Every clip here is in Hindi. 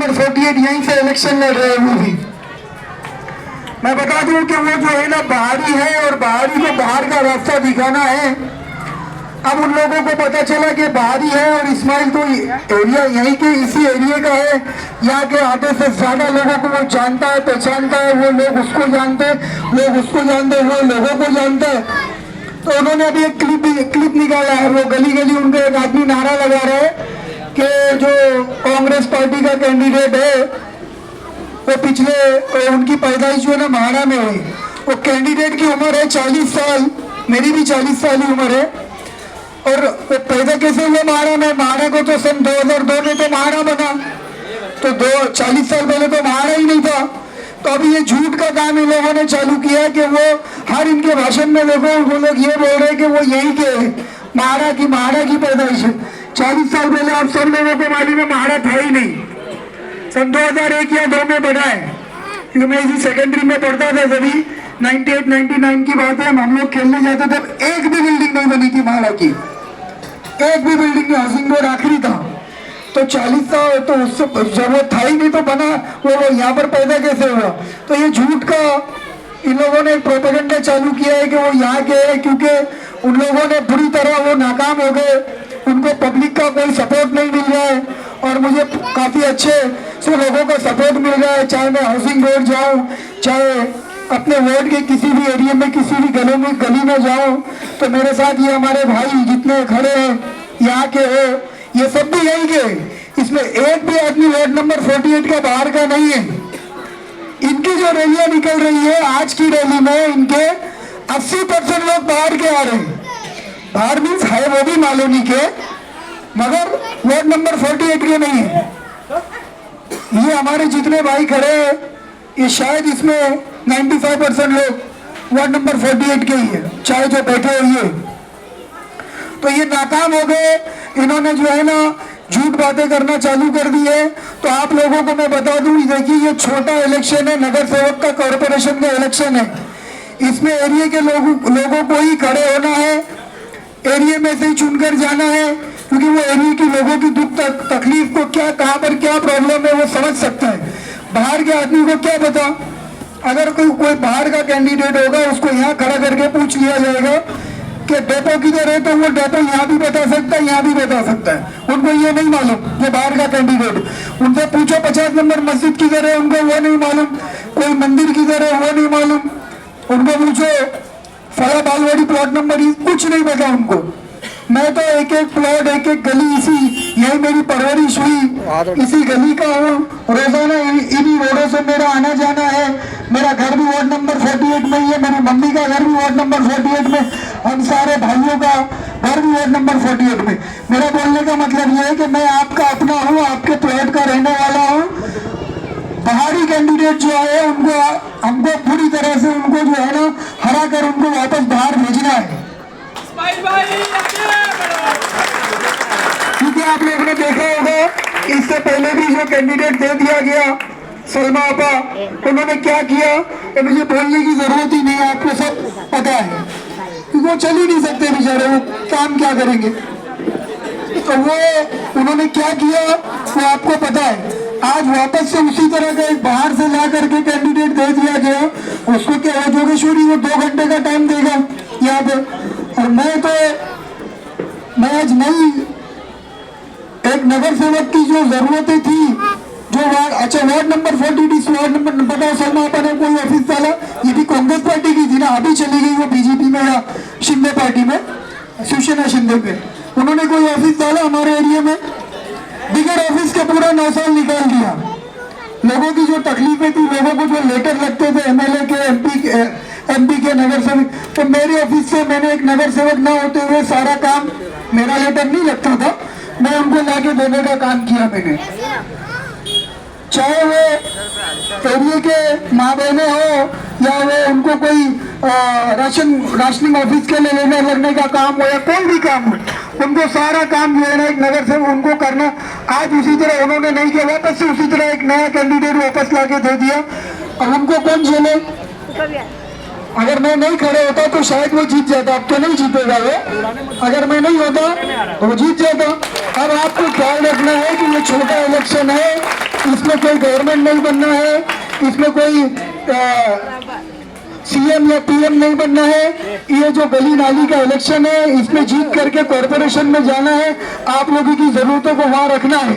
नंबर 48 यहीं से इलेक्शन लड़ रहे हैं वो भी। मैं बता दूं कि वो जो है ना बाहरी है और बाहरी को बाहर का रास्ता दिखाना है। अब उन लोगों को पता चला कि बाहरी है और इस्माइल तो एरिया यहीं के इसी एरिया का है, यहाँ के आधे से ज्यादा लोगों को वो जानता है, पहचानता है। वो लोग उसको जानते, लोग उसको जानते, वो लोगों को जानता है। तो उन्होंने अभी एक क्लिप निकाला है। वो गली गली उनके एक आदमी नारा लगा रहे हैं कि जो कांग्रेस पार्टी का कैंडिडेट है वो पिछले उनकी पैदाइश जो है ना महाड़ा में हुई। वो कैंडिडेट की उम्र है 40 साल, मेरी भी 40 साल की उम्र है। और वो पैदा कैसे हुआ महाड़ा में? महाड़ा को तो सन 2002 में तो महाड़ा बना, तो 40 साल पहले तो महाड़ा ही नहीं था। तो अभी ये झूठ का काम इन लोगों ने चालू किया कि वो हर इनके भाषण में देखो वो लोग ये बोल रहे हैं कि वो यही के महाड़ा की पैदाइश है। 40 साल पहले आप सब लोगों को मालूम है महाड़ा था ही नहीं। सन 2001 या 2 में बना है, क्योंकि मैं इसी सेकेंडरी में पढ़ता था तभी 98-99 की बात है। हम लोग खेलने जाते थे, एक भी बिल्डिंग नहीं बनी थी महाड़ा की, एक भी बिल्डिंग नहीं। हाउसिंग बोर्ड आखिरी था। तो 40 साल तो उससे जब वो था ही नहीं तो बना वो यहाँ पर पैदा कैसे हुआ? तो ये झूठ का इन लोगों ने प्रोपेगेंडा चालू किया है कि वो यहाँ के है, क्योंकि उन लोगों ने बुरी तरह वो नाकाम हो गए, उनको पब्लिक का कोई सपोर्ट नहीं मिल रहा है। और मुझे काफी अच्छे से लोगों का सपोर्ट मिल रहा है, चाहे मैं हाउसिंग बोर्ड जाऊँ, चाहे अपने वार्ड के किसी भी एरिया में किसी भी गली में जाऊँ, तो मेरे साथ ये हमारे भाई जितने खड़े हैं यहाँ के हो, ये सब भी यही के। इसमें एक भी आदमी वार्ड नंबर 48 का बाहर का नहीं है। इनकी जो रैलियां निकल रही है, आज की रैली में इनके 80% लोग बाहर के आ रहे हैं। बाहर मीन्स है वो भी मालूनी के, मगर वार्ड नंबर 48 के नहीं है। ये हमारे जितने भाई खड़े हैं, ये शायद इसमें 95% लोग वार्ड नंबर 48 के ही है, चाहे जो बैठे हुए। तो ये नाकाम हो गए। इन्होंने जो है ना झूठ बातें करना चालू कर दी है। तो आप लोगों को मैं बता दूं, देखिए ये छोटा इलेक्शन है, नगर सेवक का कॉर्पोरेशन का इलेक्शन है। इसमें एरिया के लोगों को ही खड़े होना है, एरिया में से ही चुनकर जाना है, क्योंकि वो एरिया के लोगों की दुख तकलीफ को क्या, कहाँ पर क्या प्रॉब्लम है वो समझ सकता है। बाहर के आदमी को क्या पता? अगर कोई बाहर का कैंडिडेट होगा, उसको यहाँ खड़ा करके पूछ लिया जाएगा कि डेपो किधर है, तो वो डेपो यहाँ भी बता सकता है, यहाँ भी बता सकता है। उनको ये नहीं मालूम, ये बाहर का कैंडिडेट। उनसे पूछो 50 नंबर मस्जिद किधर है, उनको वो नहीं मालूम। कोई मंदिर किधर है वो नहीं मालूम। उनको पूछो फला बालवाड़ी प्लॉट नंबर, कुछ नहीं पता उनको। मैं तो एक एक प्लॉट, एक एक गली, यही मेरी परवरिश हुई, इसी गली का हूँ। रोजाना इन्हीं रोडों से मेरा आना जाना है। मेरा घर भी वार्ड नंबर 48 में ही है, मेरी मम्मी का घर भी वार्ड नंबर 48 में, हम सारे भाइयों का घर भी वार्ड नंबर 48 में। मेरा बोलने का मतलब यह है कि मैं आपका अपना हूँ, आपके प्लॉट का रहने वाला हूँ। बाहरी कैंडिडेट जो है उनको, हमको पूरी तरह से उनको जो है ना हरा कर उनको वापस बाहर भेजना है। क्योंकि आप लोगों ने देखा होगा, इससे पहले भी जो कैंडिडेट दे दिया गया सलमा आपा, उन्होंने क्या किया तो मुझे बोलने की जरूरत ही नहीं है, आपको सब पता है। क्योंकि वो चल ही नहीं सकते बेचारे, वो काम क्या करेंगे। तो वो उन्होंने क्या किया वो आपको पता है। आज वापस से उसी तरह का एक बाहर से ला करके कैंडिडेट दे दिया गया। उसको क्या है, जोगेश्वरी वो 2 घंटे का टाइम देगा यहाँ पे। और मैं आज नई एक नगर सेवक की जो जरूरतें थी, जो वार्ड नंबर 42 वार्ड नंबर बताओ, सलमा आपा ने कोई ऑफिस डाला? ये भी कांग्रेस पार्टी की थी ना, अभी चली गई वो बीजेपी में या शिंदे पार्टी में, शिवसेना शिंदे पे। उन्होंने कोई ऑफिस डाला हमारे एरिया में? बिगड़ ऑफिस के पूरा 9 साल निकाल दिया। लोगों की जो तकलीफें थी, लोगों को जो लेटर लगते थे एमएलए के, एमपी के, नगर सेवक, तो मेरे ऑफिस से मैंने एक नगर सेवक ना होते हुए सारा काम, मेरा लेटर नहीं लगता था, मैं उनको लाके देने का काम किया मैंने। चाहे वो एरिया के माँ बहने हो या वो उनको कोई राशनिंग ऑफिस के लिए लेने लगने का काम हो या कोई भी काम हो, उनको सारा काम जो है ना एक नगर से उनको करना। आज उसी तरह उन्होंने नहीं किया, वापस से उसी तरह एक नया कैंडिडेट वापस लाके दे दिया। और हमको कौन झेले? अगर मैं नहीं खड़े होता तो शायद वो जीत जाता, अब तो नहीं जीतेगा वो। अगर मैं नहीं होता तो वो जीत जाता। अब आपको ख्याल रखना है कि ये छोटा इलेक्शन है, इसमें कोई गवर्नमेंट नहीं बनना है, इसमें कोई सीएम या पीएम नहीं बनना है। ये जो गली नाली का इलेक्शन है, इसमें जीत करके कॉर्पोरेशन में जाना है, आप लोगों की जरूरतों को वहां रखना है।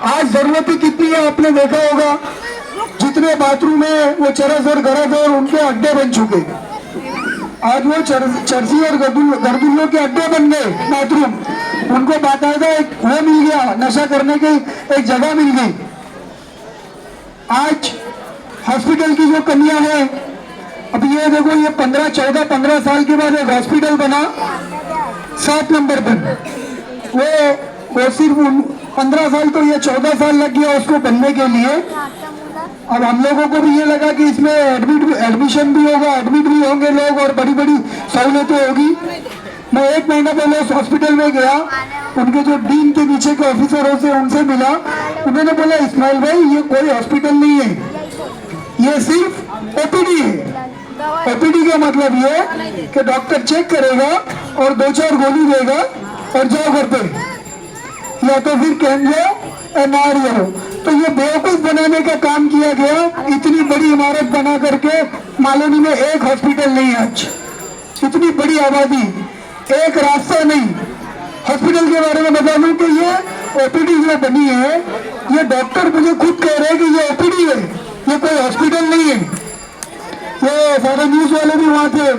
आज जरूरतें कितनी है आपने देखा होगा, जितने बाथरूम है वो चरस और गरज और उनके अड्डे बन चुके। आज वो चर्सी और गर्दुल्लों के अड्डे बन गए बाथरूम, उनको बाकायदा एक वो मिल गया, नशा करने की एक जगह मिल गई। आज हॉस्पिटल की जो कमियां हैं, अब ये देखो, ये 15 साल के बाद एक हॉस्पिटल बना 7 नंबर पर, वो सिर्फ 15 साल तो ये 14 साल लग गया उसको बनने के लिए। अब हम लोगों को भी ये लगा कि इसमें एडमिशन भी होगा, एडमिट भी होंगे लोग और बड़ी बड़ी सहूलतें होगी। मैं 1 महीना पहले उस हॉस्पिटल में गया, उनके जो डीन के पीछे के ऑफिसरों से उनसे मिला, उन्होंने बोला इस्माइल भाई ये कोई हॉस्पिटल नहीं है, ये सिर्फ ओपीडी है। ओपीडी का मतलब ये कि डॉक्टर चेक करेगा और 2-4 गोली देगा और जाओ घर पे, या तो फिर कैमरो एमआरओ। तो ये बेवकूफ बनाने का काम किया गया। इतनी बड़ी इमारत बना करके मालोनी में एक हॉस्पिटल नहीं है, आज इतनी बड़ी आबादी, एक रास्ता नहीं। हॉस्पिटल के बारे में बता दूं कि ये ओपीडी जो बनी है, ये डॉक्टर मुझे खुद कह रहे हैं कि ये ओपीडी है, ये कोई हॉस्पिटल नहीं है। ये सारे न्यूज वाले भी वहां थे,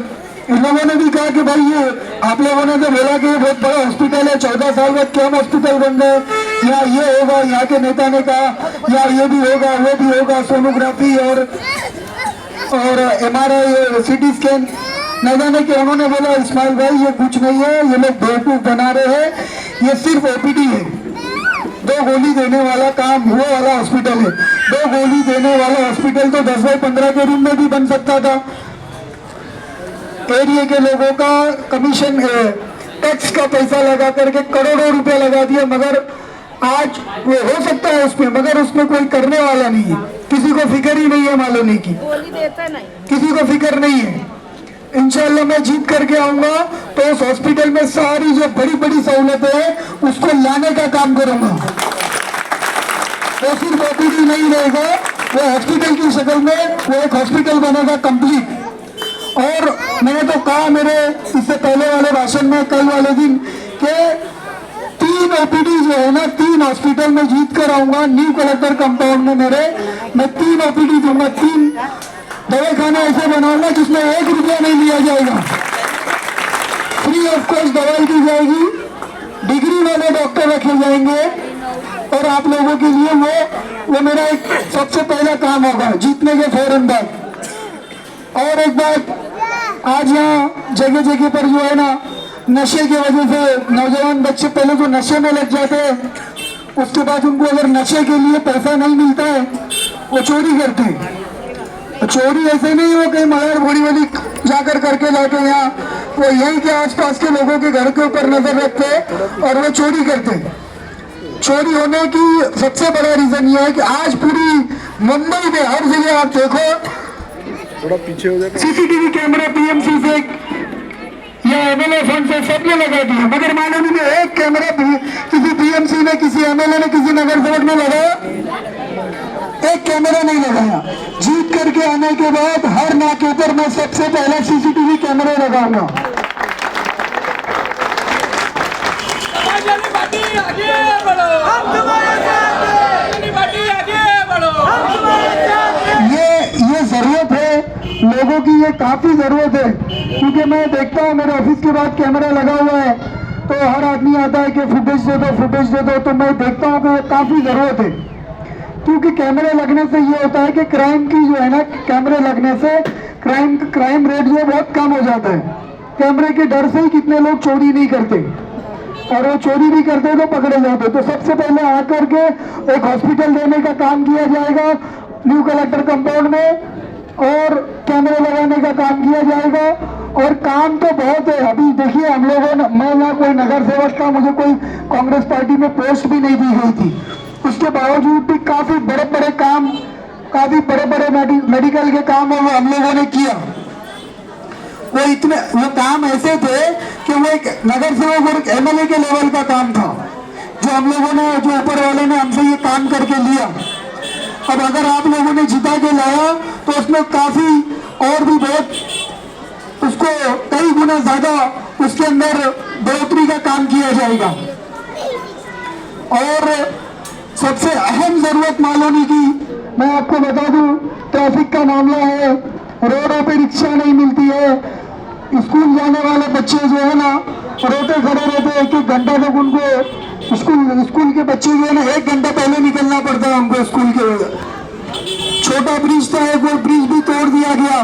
इन लोगों ने भी कहा कि भाई ये आप लोगों ने तो बोला कि ये बहुत बड़ा हॉस्पिटल है, 14 साल बाद क्या हॉस्पिटल बन गए, या ये होगा, यहाँ के नेता ने कहा या ये भी होगा वो भी होगा, सोनोग्राफी और MRI CT स्कैन, न जाने कि उन्होंने बोला इस्माइल भाई ये कुछ नहीं है, ये लोग बेवकूफ बना रहे हैं, ये सिर्फ ओपीडी है। 2 गोली देने वाला काम वो वाला हॉस्पिटल है। 2 गोली देने वाला हॉस्पिटल तो 10 बाई 15 के रूम में भी बन सकता था। एरिया के लोगों का कमीशन है, टैक्स का पैसा लगा करके करोड़ों रुपया लगा दिया, मगर आज वो हो सकता है उसमें, मगर उसमें कोई करने वाला नहीं है, किसी को फिक्र ही नहीं है मालूनी की, किसी को फिक्र नहीं है। इंशाल्लाह मैं जीत करके आऊंगा तो उस हॉस्पिटल में सारी जो बड़ी बड़ी सहूलतें हैं उसको लाने का काम करूंगा। वो सिर्फ ओपीडी नहीं रहेगा, वो हॉस्पिटल की शक्ल में वो एक हॉस्पिटल बनेगा कंप्लीट। और मैंने तो कहा मेरे इससे पहले वाले भाषण में कल वाले दिन के 3 ओपीडी जो है ना, 3 हॉस्पिटल में जीत कर आऊंगा। न्यू कलेक्टर कंपाउंड में मैं 3 ओपीडी दूंगा, 3 दवाखाना ऐसे बनाऊंगा जिसमें 1 रुपया नहीं लिया जाएगा, फ्री ऑफ कॉस्ट दवाई दी जाएगी, डिग्री वाले डॉक्टर रखे जाएंगे। और आप लोगों के लिए वो मेरा एक सबसे पहला काम होगा जीतने के फौरन बाद। और एक बात, आज यहाँ जगह जगह पर जो है ना, नशे की वजह से नौजवान बच्चे पहले तो नशे में लग जाते हैं, उसके बाद उनको अगर नशे के लिए पैसा नहीं मिलता है वो चोरी करते हैं। चोरी ऐसे नहीं हो कहीं मगर बड़ी वाली जाकर करके लाके, यहाँ वो यहीं के आसपास के लोगों के घर के ऊपर नजर रखते हैं और वो चोरी करते हैं। चोरी होने की सबसे बड़ा रीजन ये है कि आज पूरी मुंबई में हर जगह आप देखो, थोड़ा पीछे हो जाए, सीसीटीवी कैमरा पीएमसी से या एमएलए फंड से सबने लगा दिया, मगर मालूम में एक कैमरा किसी पीएमसी ने, किसी एमएलए ने, किसी नगर सेवक ने लगाया, एक कैमरा नहीं लगाया। जीत करके आने के बाद हर नाके पर मैं सबसे पहले सीसीटीवी कैमरे लगाऊंगा। ये जरूरत है लोगों की, ये काफी जरूरत है, क्योंकि मैं देखता हूँ मेरे ऑफिस के बाद कैमरा लगा हुआ है तो हर आदमी आता है कि फुटेज दे दो, तो मैं देखता हूँ कि काफी जरूरत है। क्योंकि कैमरे लगने से ये होता है कि क्राइम की जो है ना, कैमरे लगने से क्राइम रेट जो बहुत कम हो जाता है। कैमरे के डर से ही कितने लोग चोरी नहीं करते, और वो चोरी भी करते तो पकड़े जाते। तो सबसे पहले आकर के एक हॉस्पिटल देने का काम किया जाएगा न्यू कलेक्टर कंपाउंड में, और कैमरे लगाने का काम किया जाएगा। और काम तो बहुत है। अभी देखिए हम लोगों ने, मैं यहाँ कोई नगर सेवक का, मुझे कोई कांग्रेस पार्टी में पोस्ट भी नहीं दी गई थी, उसके बावजूद भी काफी बड़े बड़े काम, काफी बड़े बड़े मेडिकल के काम हम लोगों ने किया। वो काम ऐसे थे कि वो एक नगर सेवक और एमएलए के लेवल का काम था, जो हम लोगों ने, जो ऊपर वाले ने हमसे ये काम करके लिया, अब अगर आप लोगों ने जिता के लाया तो उसमें काफ़ी और भी बहुत उसको कई गुना ज़्यादा उसके अंदर बढ़ोतरी का काम किया जाएगा। और सबसे अहम ज़रूरत मालूनी की मैं आपको बता दूं, ट्रैफिक का मामला है, रोडों पे रिक्शा नहीं मिलती है, स्कूल जाने वाले बच्चे जो है ना रोते खड़े रहते, एक एक घंटा तक उनको स्कूल के बच्चे जो है ना 1 घंटा पहले निकलना पड़ता है उनको स्कूल के। छोटा ब्रिज था, एक वो ब्रिज भी तोड़ दिया गया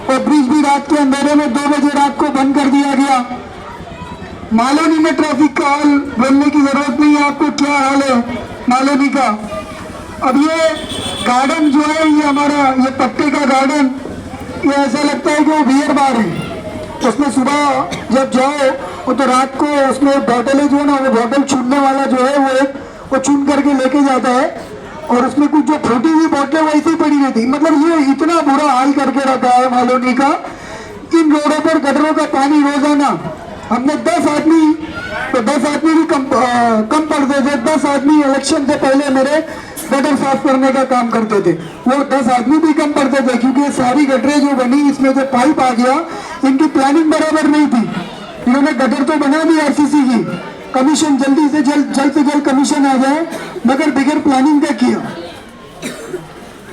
और ब्रिज भी रात के अंधेरे में 2 बजे रात को बंद कर दिया गया। मालोनी में ट्रैफिक का हाल बोलने की जरूरत नहीं है आपको, क्या हाल है मालोनी का। अब ये गार्डन जो है, ये हमारा ये पत्ते का गार्डन, ये ऐसा लगता है कि वो बियर बार है। उसमें सुबह जब जाओ वो तो रात को उसमें बॉटलें जो है ना, वो बॉटल छूटने वाला जो है वो चुन करके लेके जाता है और उसमें कुछ जो फूटी हुई बोतलें वैसे ही पड़ी रहती। मतलब ये इतना बुरा हाल करके रखा है मालोनी का। इन रोडों पर गटरों का पानी रोजाना, हमने 10 आदमी, तो 10 आदमी भी कम पड़ते थे। 10 आदमी इलेक्शन से पहले मेरे गटर साफ करने का काम करते थे, वो 10 आदमी भी कम पड़ते थे क्योंकि सारी गटरें जो बनी इसमें जो पाइप आ गया, इनकी प्लानिंग बराबर नहीं थी। इन्होंने गटर तो बना दी आरसीसी की, कमीशन जल्दी से जल्द कमीशन आ जाए, मगर बगैर प्लानिंग का किया।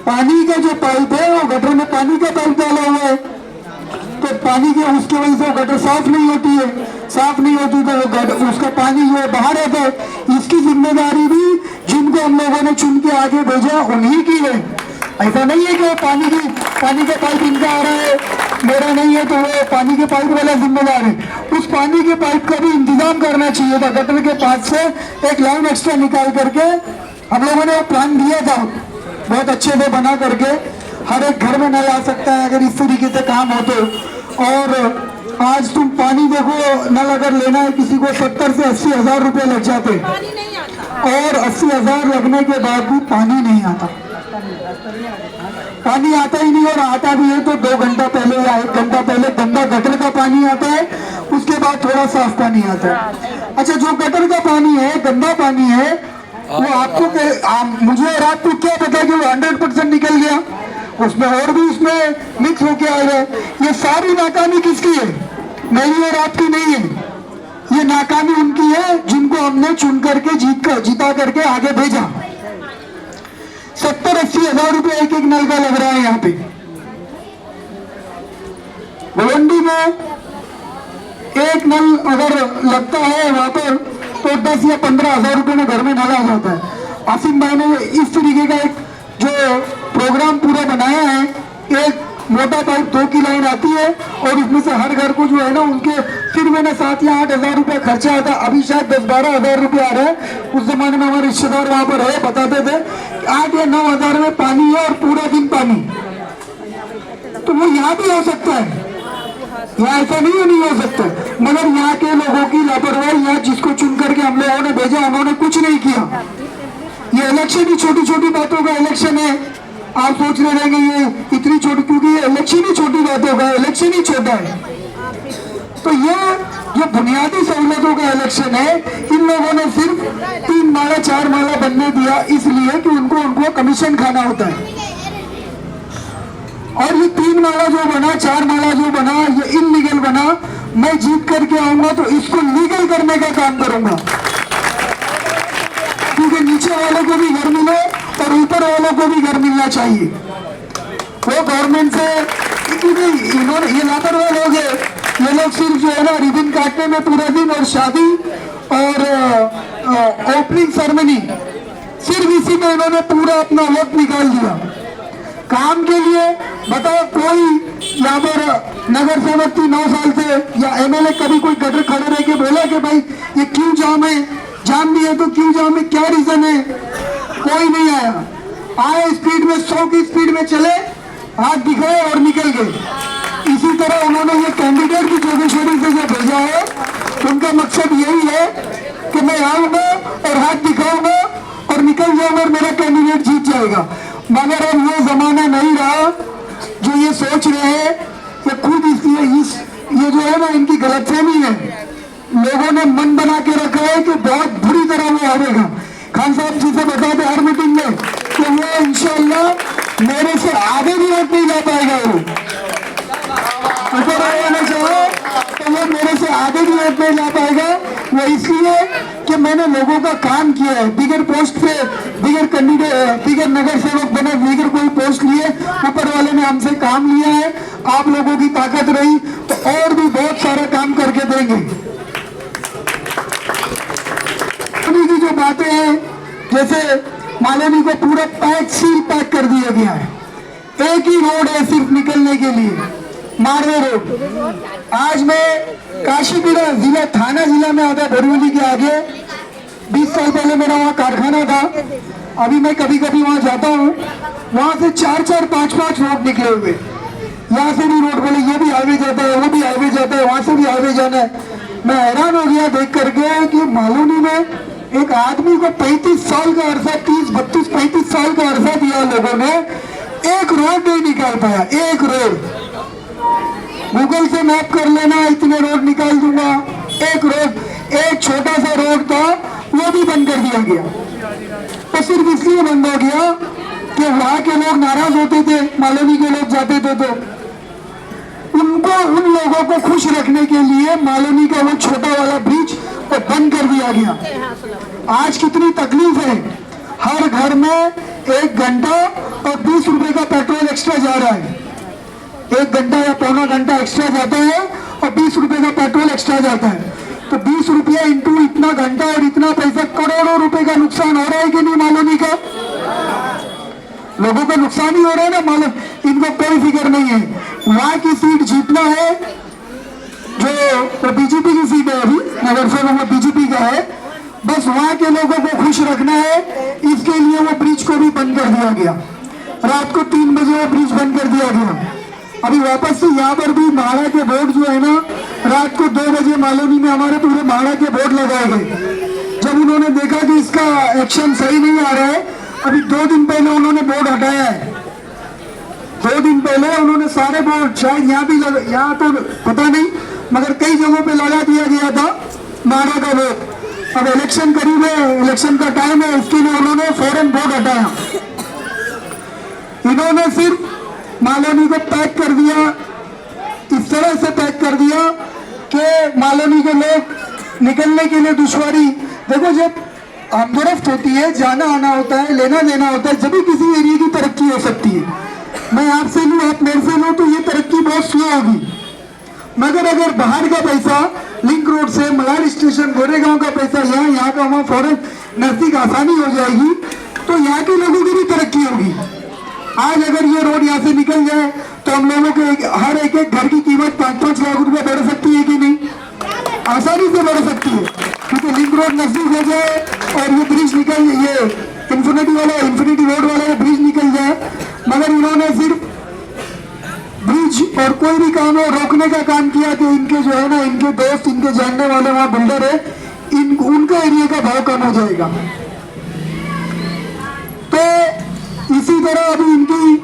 पानी का जो पाइप है वो गटर में पानी का पाइप डाला हुआ है, तो पानी के उसके वजह से गटर साफ नहीं होती है, साफ नहीं होती तो वो गटर उसका पानी जो है बाहर आता है। इसकी जिम्मेदारी भी जिनको हम लोगों ने चुन के आगे भेजा उन्हीं की है। ऐसा नहीं है कि वो पानी का पाइप इनका आ रहा है, मेरा नहीं है, तो वो पानी के पाइप वाला जिम्मेदार है। उस पानी के पाइप का भी इंतजाम करना चाहिए था। गटर के पास से एक लाइन एक्स्ट्रा निकाल करके हम लोगों ने वो प्लान दिया था, बहुत अच्छे से बना करके हर एक घर में नल आ सकता है अगर इस तरीके से काम हो तो। और आज तुम पानी देखो, नल अगर लेना है किसी को 70 से 80 हजार रुपये लग जाते, और 80 हजार लगने के बाद भी पानी नहीं आता। पानी आता ही नहीं, और आता भी है तो 2 घंटा पहले या 1 घंटा पहले गंदा गटर का पानी आता है, उसके बाद थोड़ा साफ पानी आता है। अच्छा, जो गटर का पानी है, गंदा पानी है, वो आपको मुझे और आपको क्या पता कि वो 100% निकल गया, उसमें और भी उसमें मिक्स होके आ रहा है। ये सारी नाकामी किसकी है? मेरी और आपकी नहीं है, ये नाकामी उनकी है जिनको हमने चुन करके जीता करके आगे भेजा। 70-80 हजार रुपये एक एक नल का लग रहा है यहाँ पे। भिवंडी में एक नल अगर लगता है वहां पर तो 10 या 15 हजार रुपये में घर में नल आ जाता है। आसिम भाई ने इस तरीके का एक जो प्रोग्राम पूरा बनाया है, एक मोटा पाइप 2 की लाइन आती है और उसमें से हर घर को जो है ना उनके फिर में ना 7 या 8 हजार रुपया खर्चा आता है। अभी शायद 10-12 हजार रुपया आ रहा है। उस जमाने में हमारे रिश्तेदार वहां पर है, बताते थे 8 या 9 हजार में पानी है और पूरा दिन पानी। तो वो यहाँ भी हो सकता है, यहाँ ऐसा नहीं हो सकता, मगर यहाँ के लोगों की लापरवाही, यहाँ जिसको चुन करके हम लोगों ने भेजा उन्होंने कुछ नहीं किया। ये इलेक्शन ही छोटी छोटी बातों का इलेक्शन है। आप सोच रहे रहेंगे ये इतनी छोटी, क्योंकि ये इलेक्शन ही छोटी बातों का, इलेक्शन ही छोटा है। तो ये जो बुनियादी सहूलतों का इलेक्शन है, इन लोगों ने सिर्फ 3 माला 4 माला बनने दिया इसलिए कि उनको कमीशन खाना होता है। और ये 3 माला जो बना, 4 माला जो बना, ये इनलीगल बना। मैं जीत करके आऊंगा तो इसको लीगल करने का काम करूंगा, क्योंकि नीचे वालों को भी घर मिले और ऊपर वालों को भी घर मिलना चाहिए। वो गवर्नमेंट से, क्योंकि इन्होंने ये लापरवाह लोग हैं, ये लोग सिर्फ जो है ना रिबन काटने में पूरा दिन, और शादी और ओपनिंग सेरेमनी, सिर्फ इसी में इन्होंने पूरा अपना वक्त निकाल दिया काम के लिए। बताओ, कोई यहाँ पर नगर सेवक थी 9 साल से, या एमएलए कभी कोई गटर खड़े रह के बोला कि भाई ये क्यों जाम है, जाम भी है तो क्यों जाम है, क्या रीजन है? कोई नहीं आया। आए स्पीड में 100 की स्पीड में चले, हाथ दिखाए और निकल गए। इसी तरह उन्होंने ये कैंडिडेट की जोगेश्वरी से जो भेजा है, उनका मकसद यही है कि मैं आऊंगा और हाथ दिखाऊंगा और निकल जाऊंगा और मेरा कैंडिडेट जीत जाएगा। मगर अब ये जमाना नहीं रहा। जो ये सोच रहे हैं ये खुद इसलिए ये जो है ना इनकी गलतफहमी है। लोगों ने मन बना के रखा है कि बहुत बुरी तरह वो आवेगा। खान साहब जी से बता दे हर मीटिंग में कि वो इंशाल्लाह मेरे से आगे भी वोट नहीं जा पाएगा। वो ऊपर आने चाहे तो वो मेरे से आगे भी वोट नहीं जा पाएगा। वो इसलिए कि मैंने लोगों का काम किया है, बिगर पोस्ट पे बिगर कैंडिडेट बिगर नगर सेवक बने बिगर कोई पोस्ट लिए ऊपर वाले ने हमसे काम लिया है। आप लोगों की ताकत रही तो और भी बहुत सारा काम करके देंगे। अभी की जो बातें हैं, जैसे मालेनी को पूरा सील पैक कर दिया गया है। एक ही रोड है सिर्फ निकलने के लिए, मारवे रोड। आज मैं काशीपुरा जिला थाना जिला में आता, बोरीवली के आगे। 20 साल पहले मेरा वहाँ कारखाना था। अभी मैं कभी कभी वहाँ जाता हूँ, वहाँ से 4-4, 5-5 रोड निकले हुए। यहाँ से भी रोड बोले ये भी हाईवे जाता है, वो भी हाईवे जाता है, वहाँ से भी हाईवे जाना है। मैं हैरान हो गया देख करके कि मालूनी में एक आदमी को 35 साल का अरसा, 30-32-35 साल का अरसा दिया लोगों ने, एक रोड नहीं निकाल पाया। एक रोड गूगल से मैप कर लेना, इतने रोड निकाल दूंगा। एक रोड, एक छोटा सा रोड था वो भी बंद कर दिया गया। तो सिर्फ इसलिए बंद हो गया कि वहां के लोग नाराज होते थे, मालूनी के लोग जाते थे तो उनको, उन लोगों को खुश रखने के लिए मालूनी का वो छोटा वाला ब्रिज तो बंद कर दिया गया। आज कितनी तकलीफ है, हर घर में 1 घंटा और 20 रुपए का पेट्रोल एक्स्ट्रा जा रहा है। 1 घंटा या पौना घंटा एक्स्ट्रा जाता है और 20 रुपए का पेट्रोल एक्स्ट्रा जाता है। तो 20 रुपया इंटू इतना घंटा और इतना पैसा, करोड़ों रुपए का नुकसान हो रहा है कि नहीं मालूनी का? लोगों का नुकसान ही हो रहा है ना मालूम, इनको कोई फिक्र नहीं है। वहां की सीट जीतना है, जो बीजेपी की सीट है, अभी नगर सेवक में बीजेपी का है, बस वहां के लोगों को खुश रखना है। इसके लिए वो ब्रिज को भी बंद कर दिया गया। रात को 3 बजे वो ब्रिज बंद कर दिया गया। अभी वापस से यहाँ पर भी महाड़ा के बोर्ड जो है ना, रात को 2 बजे मालूनी में हमारे पूरे महाड़ा के बोर्ड लगाए गए। जब उन्होंने देखा कि इसका एक्शन सही नहीं आ रहा है, अभी 2 दिन पहले उन्होंने बोर्ड हटाया है। 2 दिन पहले उन्होंने सारे बोर्ड, शायद यहाँ भी यहाँ तो पता नहीं, मगर कई जगहों पे लगा दिया गया था महाड़ा का बोर्ड। अब इलेक्शन करीब है, इलेक्शन का टाइम है, इसके लिए उन्होंने फौरन बोर्ड हटाया। इन्होंने सिर्फ मालूनी को पैक कर दिया, इस तरह से पैक कर दिया कि मालूनी के लोग निकलने के लिए दुश्वारी। देखो, जब आमदोरफ्त होती है, जाना आना होता है, लेना देना होता है, जब भी किसी एरिया की तरक्की हो सकती है। मैं आपसे लूँ, आप मेरे से लो, तो ये तरक्की बहुत स्लो होगी। मगर अगर बाहर का पैसा लिंक रोड से मलाड स्टेशन, गोरेगांव का पैसा यहाँ का वहाँ फौरन नजदीक आसानी हो जाएगी, तो यहाँ के लोगों की भी तरक्की होगी। आज अगर ये रोड यहाँ से निकल जाए तो हम लोगों के हर एक घर की कीमत 5-5 लाख रुपए बढ़ सकती है कि नहीं? आसानी से बढ़ सकती है, क्योंकि लिंक रोड नजदीक हो जाए और ये ब्रिज निकल, ये इन्फिनिटी रोड वाला ये ब्रिज निकल जाए। मगर इन्होंने सिर्फ ब्रिज और कोई भी काम हो रोकने का काम किया कि इनके जो है ना, इनके दोस्त, इनके जानने वाले वहाँ बिल्डर है, उनका एरिया का भाव कम हो जाएगा। तो इसी तरह अभी इनकी,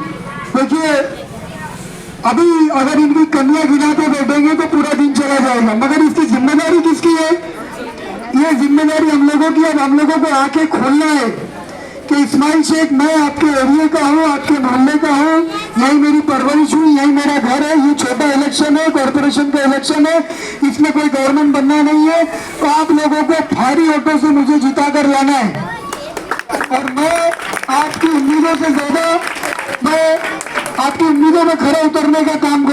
देखिए, अभी अगर इनकी कन्या गिनाते बैठेंगे तो पूरा दिन चला जाएगा। मगर इसकी जिम्मेदारी किसकी है? ये जिम्मेदारी हम लोगों की। अब हम लोगों को आके खोलना है कि इस्माइल शेख, मैं आपके एरिया का हूँ, आपके मोहल्ले का हूँ, यही मेरी परवरिश हुई, यही मेरा घर है। ये छोटा इलेक्शन है, कॉर्पोरेशन का इलेक्शन है, इसमें कोई गवर्नमेंट बनना नहीं है। तो आप लोगों को भारी वोटों से मुझे जिता कर लाना है। और मैं आपकी उम्मीदों से ज्यादा, मैं आपकी उम्मीदों में खरा उतरने का काम